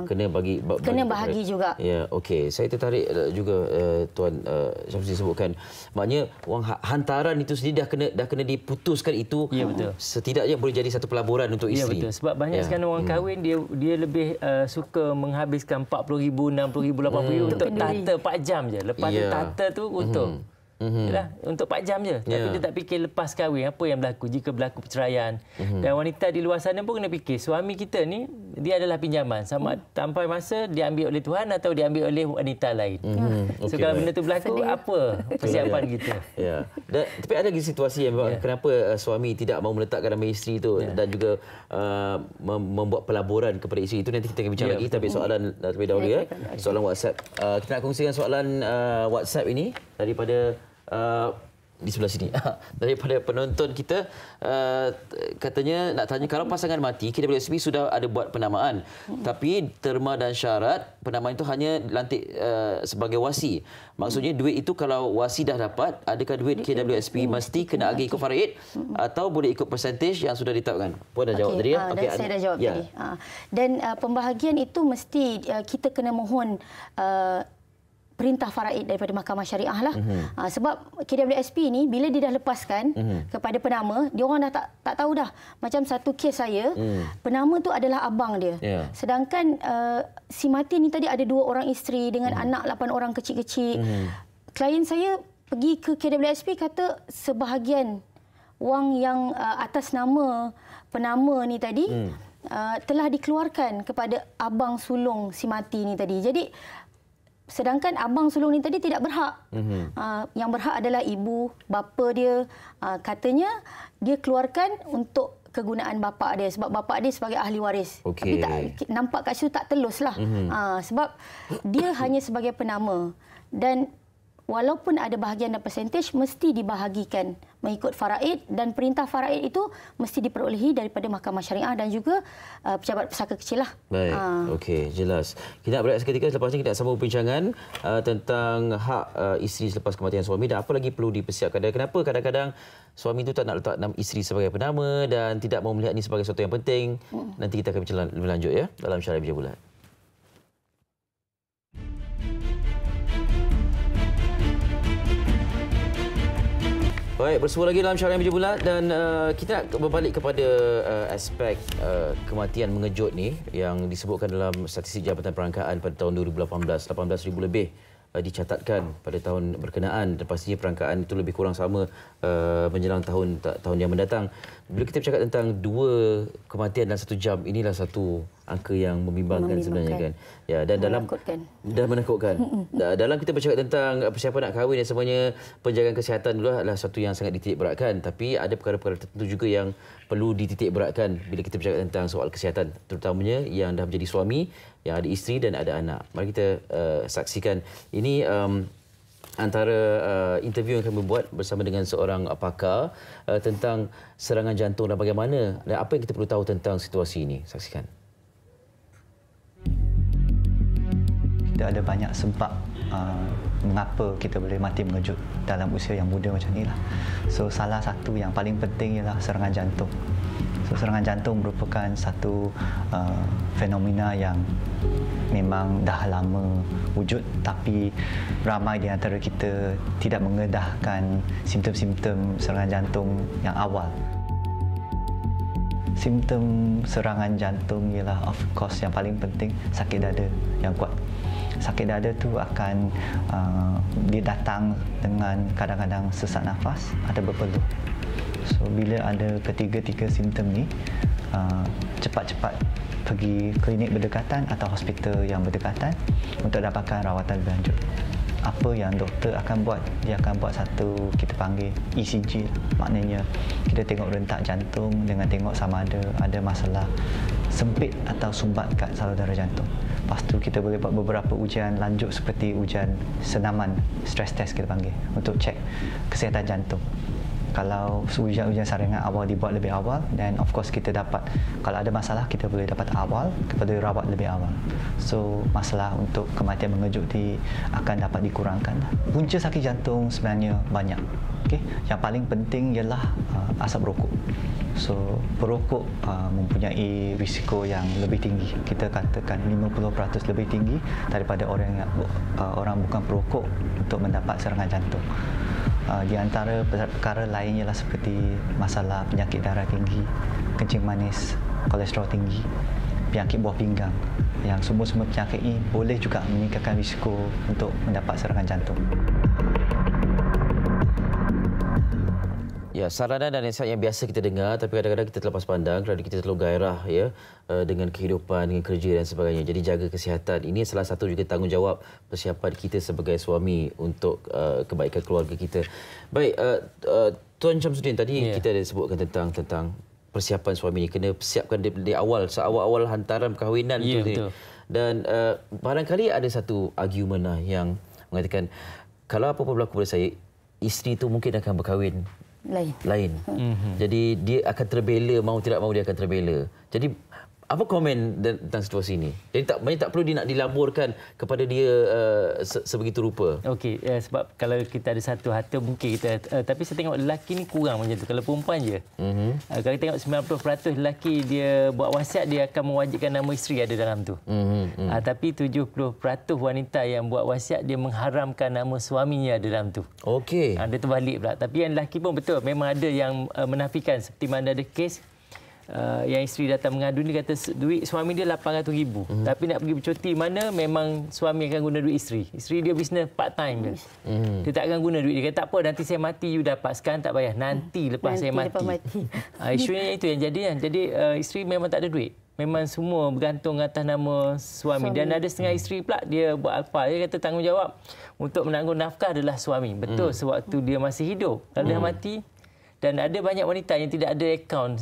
Kena bahagi juga. Ya, okey. Saya tertarik juga Tuan Syamsi sebutkan, maknanya wang hantaran itu sendiri dah kena diputuskan itu. Ya, betul. Setidaknya boleh jadi satu pelaburan untuk isteri. Ya, betul. Sebab banyak sekarang orang kahwin dia lebih suka menghabiskan 40,000, 60,000, 80,000 untuk tata 4 jam je. Lepas tu tata tu untung. Yalah, untuk 4 jam je. Tapi dia tak fikir lepas kahwin apa yang berlaku jika berlaku perceraian. Dan wanita di luar sana pun kena fikir, suami kita ni dia adalah pinjaman, sampai masa diambil oleh Tuhan atau diambil oleh wanita lain. So kalau benda tu berlaku, apa persiapan kita? Tapi ada lagi situasi yang kenapa suami tidak mahu meletakkan nama isteri itu dan juga membuat pelaburan kepada isteri itu. Nanti kita akan bincang lagi. Tapi soalan terlebih dahulu soalan WhatsApp. Kita nak kongsikan soalan WhatsApp ini daripada di sebelah sini daripada penonton kita. Katanya nak tanya, kalau pasangan mati, KWSP sudah ada buat penamaan, tapi terma dan syarat penamaan itu hanya lantik sebagai wasi. Maksudnya duit itu kalau wasi dah dapat, adakah duit KWSP mesti kena agih ikut faraid atau boleh ikut percentage yang sudah ditetapkan? Puan dah jawab tadi ya? Saya dah jawab tadi. Dan pembahagian itu mesti kita kena mohon perintah faraid daripada Mahkamah Syariah lah. Sebab KWSP ni bila dia dah lepaskan kepada penama, dia orang dah tak tahu dah. Macam satu kes saya, penama tu adalah abang dia. Sedangkan si mati ni tadi ada 2 orang isteri dengan anak 8 orang kecil-kecil. Klien saya pergi ke KWSP, kata sebahagian wang yang atas nama penama ni tadi telah dikeluarkan kepada abang sulung si mati ni tadi. Jadi sedangkan abang sulung ni tadi tidak berhak. Yang berhak adalah ibu, bapa dia. Katanya dia keluarkan untuk kegunaan bapa dia sebab bapa dia sebagai ahli waris. Tapi nampak kat situ tak teluslah. Sebab dia hanya sebagai penama dan walaupun ada bahagian dan persentage mesti dibahagikan mengikut faraid, dan perintah faraid itu mesti diperolehi daripada Mahkamah Syariah dan juga pejabat pesaka kecil lah. Baik, okey, jelas. Kita nak berehat seketika, selepas ini kita nak sambung perbincangan tentang hak isteri selepas kematian suami dan apa lagi perlu dipersiapkan. Dan kenapa kadang-kadang suami itu tak nak letak nama isteri sebagai penama dan tidak mahu melihat ini sebagai sesuatu yang penting. Nanti kita akan bincang lebih lanjut ya dalam Syariah Meja Bulat. Baik, bersua lagi dalam Syariah Meja Bulat dan kita nak berbalik kepada aspek kematian mengejut ni yang disebutkan dalam statistik Jabatan Perangkaan pada tahun 2018. 18,000 lebih dicatatkan pada tahun berkenaan dan pastinya perangkaan itu lebih kurang sama menjelang tahun yang mendatang. Bila kita bercakap tentang 2 kematian dalam 1 jam, inilah satu angka yang membimbangkan sebenarnya kan. Ya, dan menakutkan. Dalam kita bercakap tentang persiapan nak kahwin dan semuanya, penjagaan kesihatan dulu adalah satu yang sangat dititik beratkan, tapi ada perkara-perkara tertentu juga yang perlu dititik beratkan bila kita bercakap tentang soal kesihatan, terutamanya yang dah menjadi suami, yang ada isteri dan ada anak. Mari kita saksikan ini antara interview yang kami buat bersama dengan seorang pakar tentang serangan jantung dan bagaimana dan apa yang kita perlu tahu tentang situasi ini. Saksikan. Ada banyak sebab mengapa kita boleh mati mengejut dalam usia yang muda macam inilah. So salah satu yang paling penting ialah serangan jantung. So, serangan jantung merupakan satu fenomena yang memang dah lama wujud, tapi ramai di antara kita tidak mengedahkan simptom-simptom serangan jantung yang awal. Simptom serangan jantung ialah of course yang paling penting sakit dada yang kuat. Sakit dada tu akan dia datang dengan kadang-kadang sesak nafas, ada berpeluh. So bila ada ketiga-tiga simptom ni, cepat-cepat pergi klinik berdekatan atau hospital yang berdekatan untuk dapatkan rawatan lebih lanjut. Apa yang doktor akan buat? Dia akan buat satu, kita panggil ECG. Maknanya kita tengok rentak jantung dengan tengok sama ada masalah sempit atau sumbat kat saluran darah jantung. Lepas tu kita boleh buat beberapa ujian lanjut seperti ujian senaman, stress test kita panggil, untuk cek kesihatan jantung. Kalau ujian-ujian saringan awal dibuat lebih awal, dan of course kita dapat, kalau ada masalah kita boleh dapat awal, kita boleh rawat lebih awal. So masalah untuk kematian mengejut akan dapat dikurangkan. Punca sakit jantung sebenarnya banyak. Okay? Yang paling penting ialah asap rokok. So perokok mempunyai risiko yang lebih tinggi. Kita katakan 50% lebih tinggi daripada orang bukan perokok untuk mendapat serangan jantung. Di antara perkara lain ialah seperti masalah penyakit darah tinggi, kencing manis, kolesterol tinggi, penyakit buah pinggang. Yang semua penyakit ini boleh juga meningkatkan risiko untuk mendapat serangan jantung. Ya, saranan dan nasihat yang biasa kita dengar, tapi kadang-kadang kita terlepas pandang kerana kita terlalu gairah ya dengan kehidupan, dengan kerja dan sebagainya. Jadi jaga kesihatan. Ini salah satu juga tanggungjawab persiapan kita sebagai suami untuk kebaikan keluarga kita. Baik, Tuan Syamsuddin, tadi kita ada sebutkan tentang persiapan suami ini. Kena persiapkan di awal, seawal-awal hantaran perkahwinan ya, tu. Dan barangkali ada satu argument yang mengatakan kalau apa-apa berlaku pada saya, isteri itu mungkin akan berkahwin lain. Jadi dia akan terbela, mau tidak mau dia akan terbela. Jadi apa komen tentang situasi ini? Jadi tak perlu nak dilaburkan kepada dia sebegitu rupa. Okey, sebab kalau kita ada satu harta mungkin kita, tapi saya tengok lelaki ni kurang macam tu. Kalau perempuan je. Kalau kita tengok 90% lelaki dia buat wasiat, dia akan mewajibkan nama isteri ada dalam tu. Tapi 70% wanita yang buat wasiat dia mengharamkan nama suaminya ada dalam tu. Okey. Dia terbalik pula. Tapi yang lelaki pun betul, memang ada yang menafikan, seperti mana ada kes yang isteri datang mengadu ni, kata duit suami dia 800,000. Tapi nak pergi bercuti mana, memang suami akan guna duit isteri. Isteri dia bisnes part time je. Dia tak akan guna duit. Dia kata tak apa, nanti saya mati you dapat. Sekarang tak payah. Nanti lepas saya mati. Isunya itu yang jadi kan. Jadi isteri memang tak ada duit. Memang semua bergantung atas nama suami. Dan ada setengah isteri pula dia buat apa? Dia kata tanggungjawab untuk menanggung nafkah adalah suami. Betul, sewaktu dia masih hidup. Kalau dah mati. Dan ada banyak wanita yang tidak ada akaun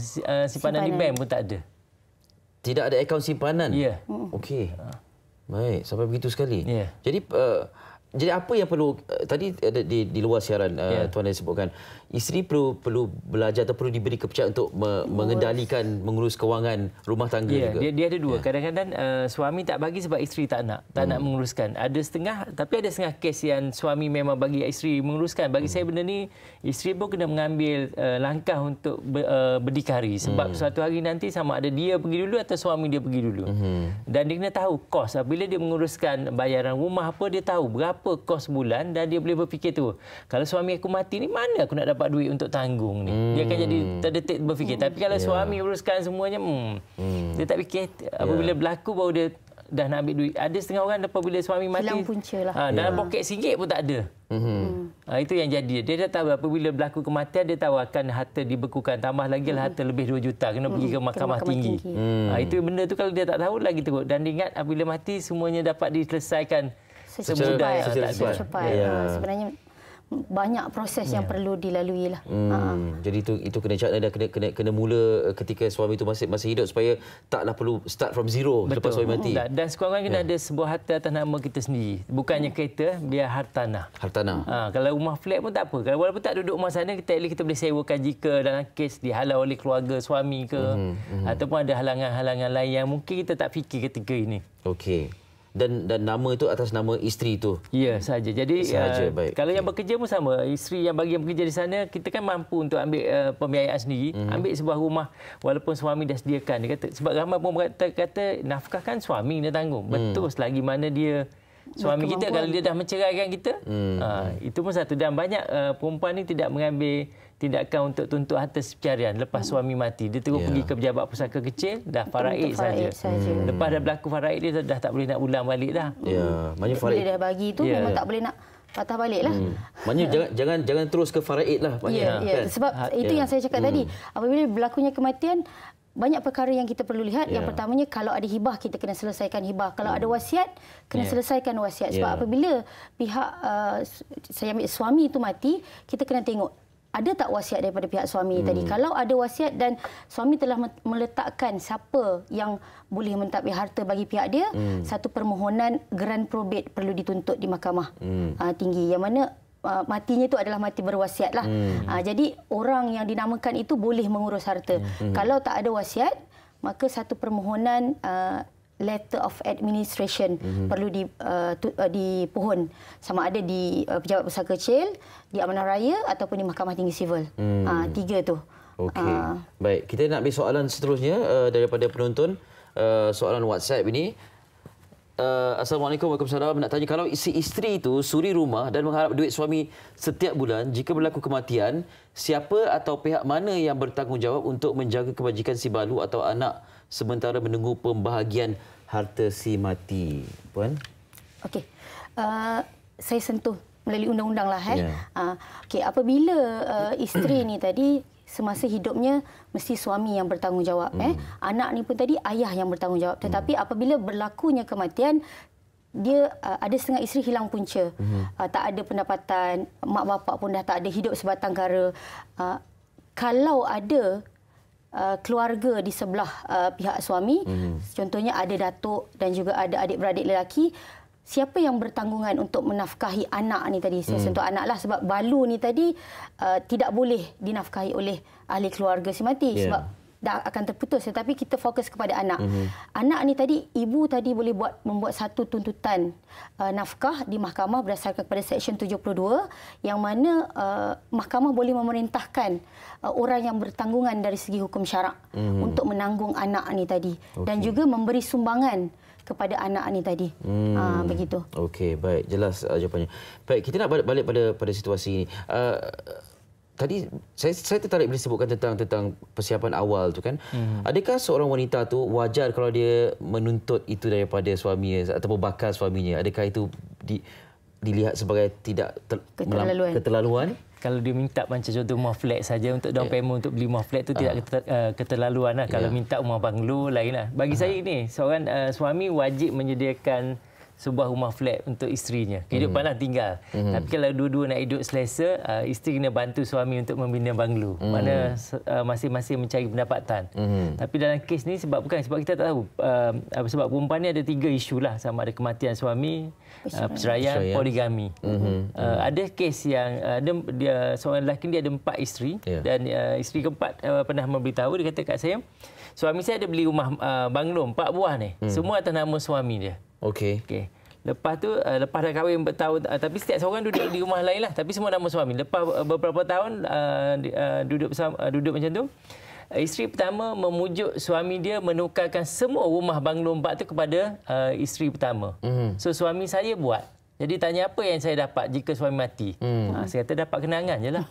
simpanan di bank pun tak ada. Tidak ada akaun simpanan? Ya. Okey. Baik, sampai begitu sekali. Ya. Jadi apa yang perlu, tadi di luar siaran Tuan ada sebutkan, isteri perlu belajar atau perlu diberi kepercayaan untuk mengendalikan, mengurus kewangan rumah tangga juga. Dia ada dua. Kadang-kadang suami tak bagi sebab isteri tak nak menguruskan. Ada setengah, tapi ada setengah kes yang suami memang bagi isteri menguruskan. Bagi saya benda ni, isteri pun kena mengambil langkah untuk berdikari. Sebab suatu hari nanti sama ada dia pergi dulu atau suami dia pergi dulu. Dan dia kena tahu kos. Bila dia menguruskan bayaran rumah apa, dia tahu berapa kos bulan dan dia boleh berfikir tu. Kalau suami aku mati ni, mana aku nak dapat duit untuk tanggung ni? Dia akan jadi terdetik berfikir. Tapi kalau suami uruskan semuanya, dia tak fikir. Apabila berlaku baru dia dah nak ambil duit. Ada setengah orang apabila suami mati, hilang punca lah. Dalam poket RM1 pun tak ada. Itu yang jadi. Dia dah tahu apabila berlaku kematian, dia tahu akan harta dibekukan. Tambah lagi lah harta lebih 2 juta. Kena pergi ke mahkamah tinggi. Itu benda tu kalau dia tak tahu lagi teruk. Dan dia ingat apabila mati semuanya dapat diselesaikan semudah cepat. Sebenarnya banyak proses yang perlu dilalui lah. Jadi itu kena cara dan kena mula ketika suami itu masih hidup supaya taklah perlu start from zero. Betul. Lepas suami mati. Dan sekurang-kurangnya kena ada sebuah harta atas nama kita sendiri. Bukannya kereta, biar hartanah. Kalau rumah flat pun tak apa. Kalau walaupun tak duduk rumah sana, kita boleh sewakan jika dalam kes dihalau oleh keluarga suami ke, ataupun ada halangan-halangan lain yang mungkin kita tak fikir ketika ini. Okey. dan nama itu atas nama isteri itu. Ya, saja. Jadi kalau yang bekerja pun sama. Isteri yang bekerja di sana, kita kan mampu untuk ambil pembiayaan sendiri, ambil sebuah rumah walaupun suami dah sediakan. Dia kata, sebab ramai pun kata nafkah kan suami dia tanggung. Betul, selagi mana dia suami kita, kalau dia dah menceraikan kita, itu pun satu. Dan banyak perempuan ni tidak mengambil tindakan untuk tuntut harta pencarian lepas suami mati. Dia terus pergi ke pejabat pusaka kecil, dah faraid saja. Lepas dah berlaku faraid, dia dah tak boleh nak ulang balik dah. Ya, maknanya faraid dia dah bagi tu memang tak boleh nak patah balik lah. Maknanya jangan terus ke faraid lah. Kan? Sebab itu yang saya cakap tadi. Apabila berlakunya kematian, banyak perkara yang kita perlu lihat. Yang pertamanya, kalau ada hibah, kita kena selesaikan hibah. Kalau ada wasiat, kena selesaikan wasiat. Sebab apabila pihak saya ambil suami itu mati, kita kena tengok ada tak wasiat daripada pihak suami tadi. Kalau ada wasiat dan suami telah meletakkan siapa yang boleh mentadbir harta bagi pihak dia, satu permohonan geran probate perlu dituntut di mahkamah tinggi. Yang mana matinya itu adalah mati berwasiat lah. Jadi orang yang dinamakan itu boleh mengurus harta. Kalau tak ada wasiat, maka satu permohonan letter of administration perlu dipohon, sama ada di Pejabat Pusaka Kecil, di Amanah Raya ataupun di Mahkamah Tinggi Sivil. 3 tu. Okey. Baik, kita nak ambil soalan seterusnya daripada penonton. Soalan WhatsApp ini. Assalamualaikum, waalaikumsalam. Nak tanya, kalau si isteri itu suri rumah dan mengharap duit suami setiap bulan, jika berlaku kematian, siapa atau pihak mana yang bertanggungjawab untuk menjaga kebajikan si balu atau anak sementara menunggu pembahagian harta si mati? Puan? Okey. Saya sentuh melalui undang-undang lah. Okey, apabila isteri ni tadi semasa hidupnya mesti suami yang bertanggungjawab. Anak ni pun tadi ayah yang bertanggungjawab. Tetapi apabila berlakunya kematian, dia ada setengah isteri hilang punca. Tak ada pendapatan, mak bapak pun dah tak ada, hidup sebatang kara. Kalau ada keluarga di sebelah pihak suami, contohnya ada datuk dan juga ada adik-beradik lelaki, siapa yang bertanggungan untuk menafkahi anak ni tadi? Saya sentuh anak lah, sebab balu ni tadi tidak boleh dinafkahi oleh ahli keluarga si mati sebab dah akan terputus. Tetapi kita fokus kepada anak. Anak ni tadi, ibu tadi boleh membuat satu tuntutan nafkah di mahkamah berdasarkan kepada Seksyen 72, yang mana mahkamah boleh memerintahkan orang yang bertanggungan dari segi hukum syarak untuk menanggung anak ni tadi dan juga memberi sumbangan kepada anak ni tadi. Begitu. Okey, baik, jelas jawapannya. Baik, kita nak balik pada situasi ini. Tadi saya tertarik bila sebutkan tentang persiapan awal tu kan. Adakah seorang wanita tu wajar kalau dia menuntut itu daripada suaminya ataupun bakal suaminya? Adakah itu dilihat sebagai tidak keterlaluan? Kalau dia minta macam contoh rumah flat saja untuk down payment untuk beli rumah flat tu tidak keterlaluan lah. Kalau minta rumah banglo lain lah. Bagi saya ni, seorang suami wajib menyediakan sebuah rumah flat untuk isterinya. Kehidupanlah tinggal. Tapi kalau dua-dua nak hidup selesa, isteri kena bantu suami untuk membina banglo. Mana masing-masing mencari pendapatan. Tapi dalam kes ni sebab kita tak tahu. Sebab perempuan ni ada 3 isu lah. Sama ada kematian suami, perceraian, poligami. Ada kes yang seorang lelaki dia ada 4 isteri. Dan isteri keempat pernah memberitahu, dia kata kat saya, suami saya ada beli rumah banglo 4 buah ni. Semua atas nama suami dia. Okey. Lepas tu, lepas dah kahwin bertahun, tapi setiap seorang duduk di rumah lain lah. Tapi semua nama suami. Lepas beberapa tahun duduk macam tu, isteri pertama memujuk suami dia menukarkan semua rumah banglo 4 tu kepada isteri pertama. So suami saya buat. Jadi tanya apa yang saya dapat jika suami mati? Saya kata dapat kenangan je lah.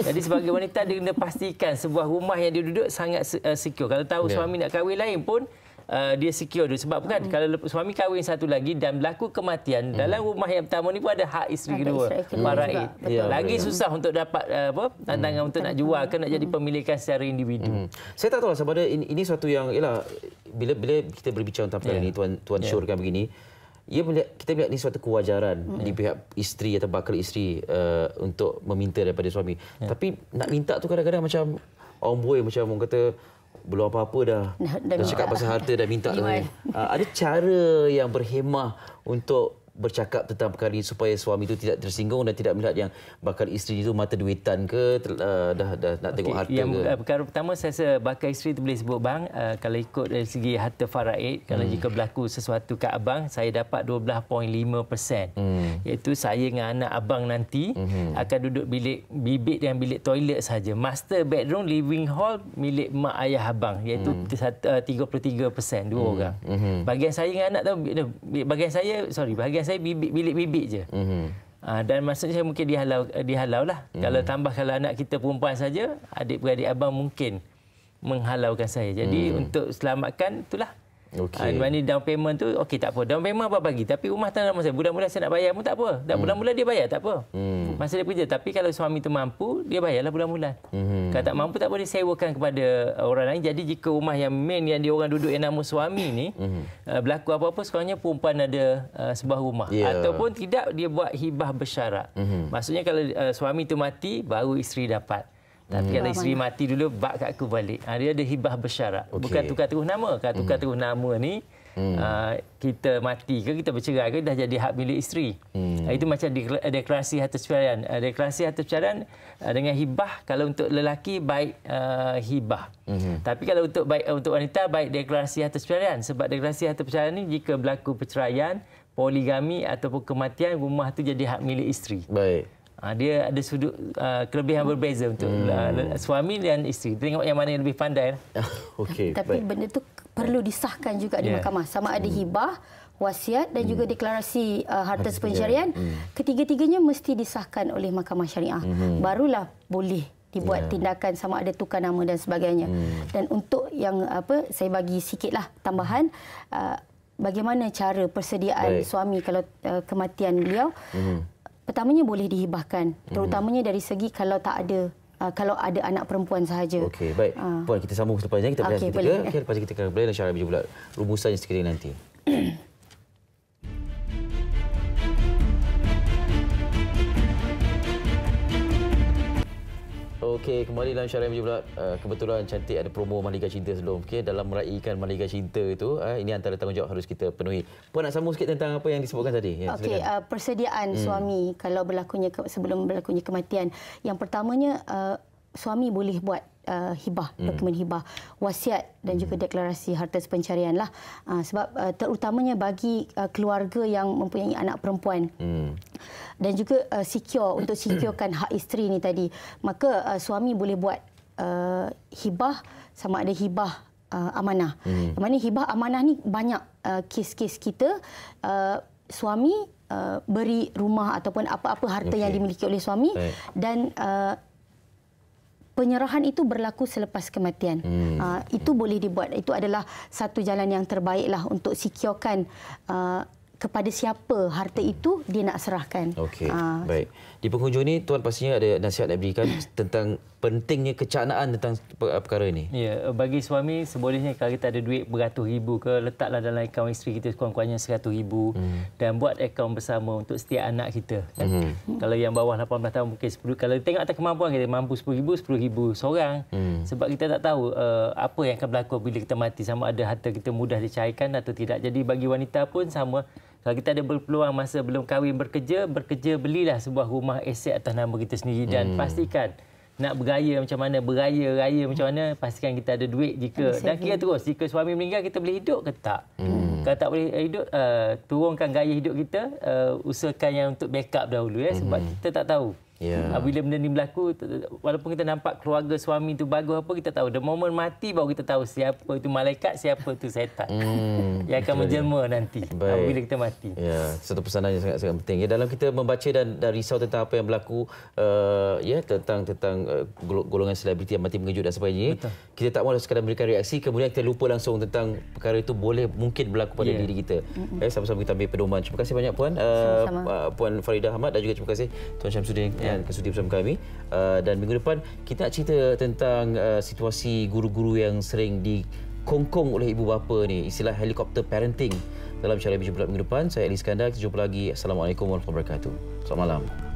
Jadi sebagai wanita dia kena pastikan sebuah rumah yang dia duduk sangat secure. Kalau tahu suami nak kahwin lain pun, dia secure dulu. Sebab kan kalau suami kahwin satu lagi dan berlaku kematian, dalam rumah yang pertama ni pun ada hak isteri kedua, faraid. Lagi susah untuk dapat tantangan untuk nak jual ke nak jadi pemilikan secara individu. Saya tak tahu sama ada ini suatu yang bila kita berbicara tentang perkara ini, Tuan Syur kan begini, kita melihat ini suatu kewajaran di pihak isteri atau bakal isteri untuk meminta daripada suami. Tapi nak minta tu kadang-kadang macam orang boy, macam orang kata belum apa-apa dah cakap pasal harta dah minta. Ada cara yang berhemah untuk bercakap tentang perkara ini supaya suami itu tidak tersinggung dan tidak melihat yang bakal isteri itu mata duitan ke, dah nak tengok harta ke? Perkara pertama saya rasa bakal isteri itu boleh sebut bang, kalau ikut dari segi harta faraid, kalau jika berlaku sesuatu kat abang, saya dapat 12.5%. Iaitu saya dengan anak abang nanti akan duduk bilik bibik dan bilik toilet saja. Master bedroom, living hall milik mak ayah abang, iaitu 33%, dua orang. Bahagian saya dengan anak tu, bahagian saya bilik bibik je. Dan maksudnya saya mungkin dihalau lah. Kalau anak kita perempuan saja, adik-beradik abang mungkin menghalaukan saya. Jadi untuk selamatkan itulah. Mana down payment tu okey tak apa. Down payment apa bagi, tapi rumah tangga saya bulan-bulan saya nak bayar pun tak apa. Dan bulan-bulan dia bayar tak apa. Masa dia kerja, tapi kalau suami tu mampu, dia bayarlah bulan-bulan. Kalau tak mampu tak boleh sewakan kepada orang lain. Jadi jika rumah yang main yang dia orang duduk yang nama suami ni berlaku apa-apa, sekurang-kurangnya perempuan ada sebuah rumah. Ataupun tidak, dia buat hibah bersyarat. Maksudnya kalau suami tu mati baru isteri dapat. Tapi kalau isteri mati dulu, bak kat aku balik. Dia ada hibah bersyarat. Bukan tukar terus nama. Kalau tukar terus nama ni, kita mati ke, kita bercerai ke, dah jadi hak milik isteri. Itu macam deklarasi harta perceraian. Deklarasi harta perceraian dengan hibah, kalau untuk lelaki baik hibah. Tapi kalau untuk wanita baik deklarasi harta perceraian. Sebab deklarasi harta perceraian ni, jika berlaku perceraian, poligami ataupun kematian, rumah tu jadi hak milik isteri. Baik. Dia ada sudut kelebihan berbeza untuk suami dan isteri. Tengok yang mana yang lebih pandai. Tapi benda tu perlu disahkan juga di mahkamah. Sama ada hibah, wasiat dan juga deklarasi harta pencarian. Ketiga-tiganya mesti disahkan oleh mahkamah syariah. Barulah boleh dibuat tindakan sama ada tukar nama dan sebagainya. Dan untuk yang saya bagi sikitlah tambahan, bagaimana cara persediaan suami kalau kematian beliau. Pertamanya boleh dihibahkan, terutamanya dari segi kalau ada anak perempuan sahaja. Okey, baik. Puan, kita sambung selepas ini, kita berehat seketika. Lepas ini kita akan kembali dan syarah meja bulat rumusannya sekali nanti. Okey, kembali dalam syarah meja bulat. Kebetulan cantik ada promo Mahligai Cinta sebelum. Okey, dalam meraihkan Mahligai Cinta itu, ini antara tanggungjawab harus kita penuhi. Puan nak sambung sikit tentang apa yang disebutkan tadi? Ya, okey, persediaan suami kalau sebelum berlakunya kematian. Yang pertamanya, suami boleh buat hibah, dokumen hibah, wasiat dan juga deklarasi harta pencarian lah. Sebab terutamanya bagi keluarga yang mempunyai anak perempuan. Dan juga untuk securekan hak isteri ni tadi, maka suami boleh buat hibah, sama ada hibah amanah. Yang mana hibah amanah ni banyak kes-kes kita, suami beri rumah ataupun apa-apa harta yang dimiliki oleh suami dan penyerahan itu berlaku selepas kematian. Itu boleh dibuat. Itu adalah satu jalan yang terbaiklah untuk securekan kepada siapa harta itu dia nak serahkan. Okey, baik. Di penghujung ini, Tuan pastinya ada nasihat nak berikan tentang pentingnya kecanaan tentang perkara ini. Ya, bagi suami sebolehnya kalau kita ada duit beratus ribu ke, letaklah dalam akaun isteri kita sekurang-kurangnya 100,000 dan buat akaun bersama untuk setiap anak kita. Kalau yang bawah 18 tahun mungkin 10. Kalau tengok atas kemampuan kita, mampu 10,000, 10,000 seorang. Sebab kita tak tahu apa yang akan berlaku bila kita mati, sama ada harta kita mudah dicairkan atau tidak. Jadi bagi wanita pun sama. Kalau kita ada berpeluang masa belum kahwin bekerja, belilah sebuah rumah aset atas nama kita sendiri dan pastikan nak beraya macam mana, raya macam mana, pastikan kita ada duit dan kira terus jika suami meninggal kita boleh hidup ke tak. Kalau tak boleh hidup, turunkan gaya hidup kita, usahakan yang untuk backup dahulu sebab kita tak tahu. Bila benda ni berlaku, walaupun kita nampak keluarga suami itu bagus apa, kita tahu the moment mati baru kita tahu siapa itu malaikat, siapa itu syaitan yang akan menjelma nanti bila kita mati. Ya, satu pesanan yang sangat penting. Dalam kita membaca dan risau tentang apa yang berlaku tentang golongan selebriti yang mati mengejut dan sebagainya, kita tak mahu sekadar memberikan reaksi kemudian kita lupa langsung tentang perkara itu mungkin berlaku pada diri kita. Sama-sama kita ambil pedoman. Terima kasih banyak Puan, Puan Faridah Ahmad, dan juga terima kasih Tuan Syamsuddin yang sudi bersama kami. Dan minggu depan kita nak cerita tentang situasi guru-guru yang sering dikongkong oleh ibu bapa ni, istilah helikopter parenting dalam syarah meja bulat minggu depan. Saya Ali Iskandar, kita jumpa lagi. Assalamualaikum warahmatullahi wabarakatuh. Selamat malam.